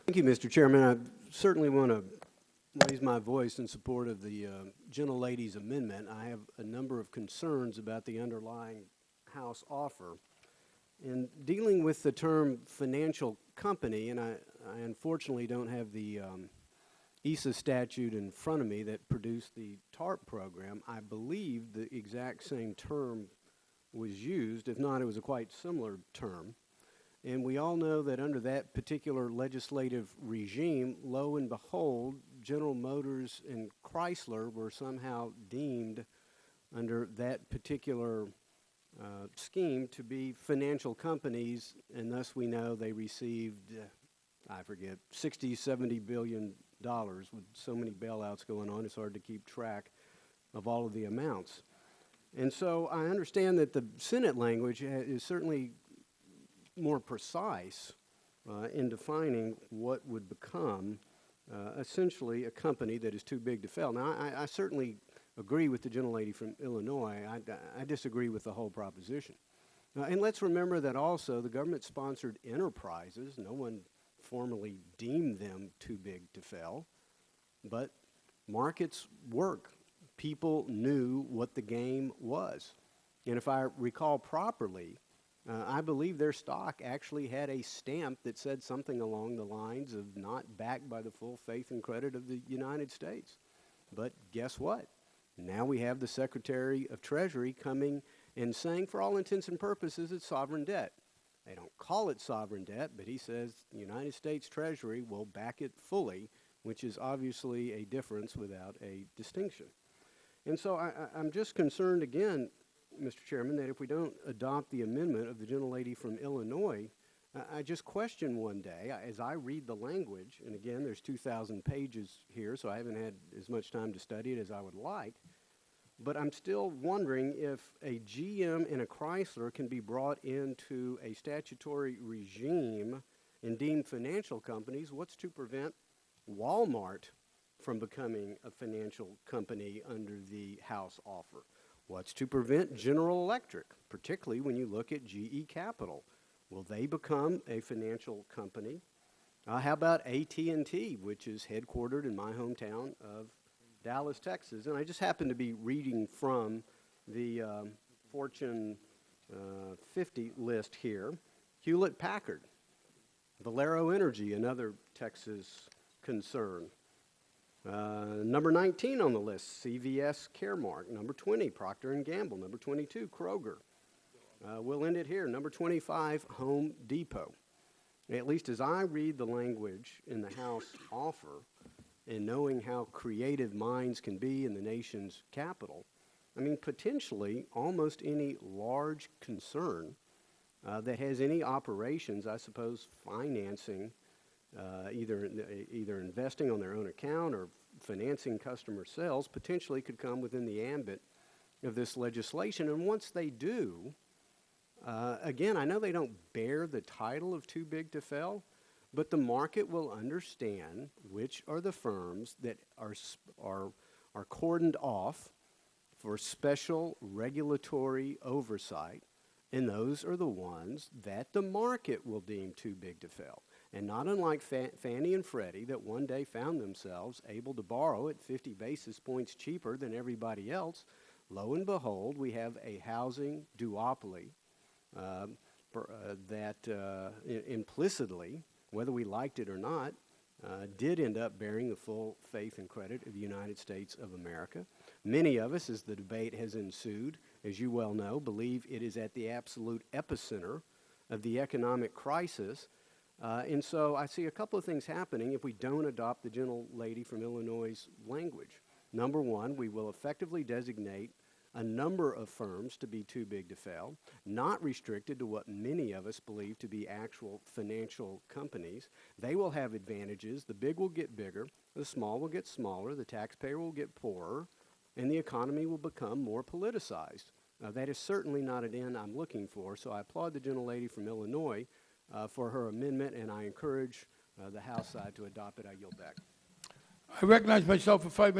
Thank you, Mr. Chairman. I certainly want to raise my voice in support of the gentlelady's amendment. I have a number of concerns about the underlying House offer. In dealing with the term financial company, and I unfortunately don't have the ESA statute in front of me that produced the TARP program, I believe the exact same term was used. If not, it was a quite similar term. And we all know that under that particular legislative regime, lo and behold, General Motors and Chrysler were somehow deemed under that particular scheme to be financial companies, and thus we know they received, I forget, 60, 70 billion dollars. With so many bailouts going on, it's hard to keep track of all of the amounts. And so I understand that the Senate language is certainly more precise in defining what would become essentially a company that is too big to fail. Now, I certainly agree with the gentlelady from Illinois. I disagree with the whole proposition. And let's remember that also the government-sponsored enterprises, no one formally deemed them too big to fail, but markets work. People knew what the game was. And if I recall properly, I believe their stock actually had a stamp that said something along the lines of not backed by the full faith and credit of the United States. But guess what? Now we have the Secretary of Treasury coming and saying, for all intents and purposes, it's sovereign debt. They don't call it sovereign debt, but he says the United States Treasury will back it fully, which is obviously a difference without a distinction. And so I'm just concerned again, Mr. Chairman, that if we don't adopt the amendment of the gentlelady from Illinois, I just question one day, as I read the language, and again, there's 2,000 pages here, so I haven't had as much time to study it as I would like, but I'm still wondering if a GM and a Chrysler can be brought into a statutory regime and deemed financial companies. What's to prevent Walmart from becoming a financial company under the House offer? What's to prevent General Electric, particularly when you look at GE Capital? Will they become a financial company? How about AT&T, which is headquartered in my hometown of Dallas, Texas? And I just happen to be reading from the Fortune 50 list here. Hewlett-Packard, Valero Energy, another Texas concern. Number 19 on the list, CVS Caremark. Number 20, Procter & Gamble. Number 22, Kroger. We'll end it here. Number 25, Home Depot. At least as I read the language in the House offer, and knowing how creative minds can be in the nation's capital, I mean, potentially almost any large concern that has any operations, I suppose, financing, either investing on their own account or financing customer sales, potentially could come within the ambit of this legislation. And once they do, again, I know they don't bear the title of too big to fail, but the market will understand which are the firms that are cordoned off for special regulatory oversight, and those are the ones that the market will deem too big to fail. And not unlike Fannie and Freddie, that one day found themselves able to borrow at 50 basis points cheaper than everybody else, lo and behold, we have a housing duopoly that implicitly, whether we liked it or not, did end up bearing the full faith and credit of the United States of America. Many of us, as the debate has ensued, as you well know, believe it is at the absolute epicenter of the economic crisis. And so I see a couple of things happening if we don't adopt the gentlelady from Illinois' language. Number one, we will effectively designate a number of firms to be too big to fail, not restricted to what many of us believe to be actual financial companies. They will have advantages. The big will get bigger, the small will get smaller, the taxpayer will get poorer, and the economy will become more politicized. That is certainly not an end I'm looking for, so I applaud the gentlelady from Illinois for her amendment, and I encourage the House side to adopt it. I yield back. I recognize myself for 5 minutes.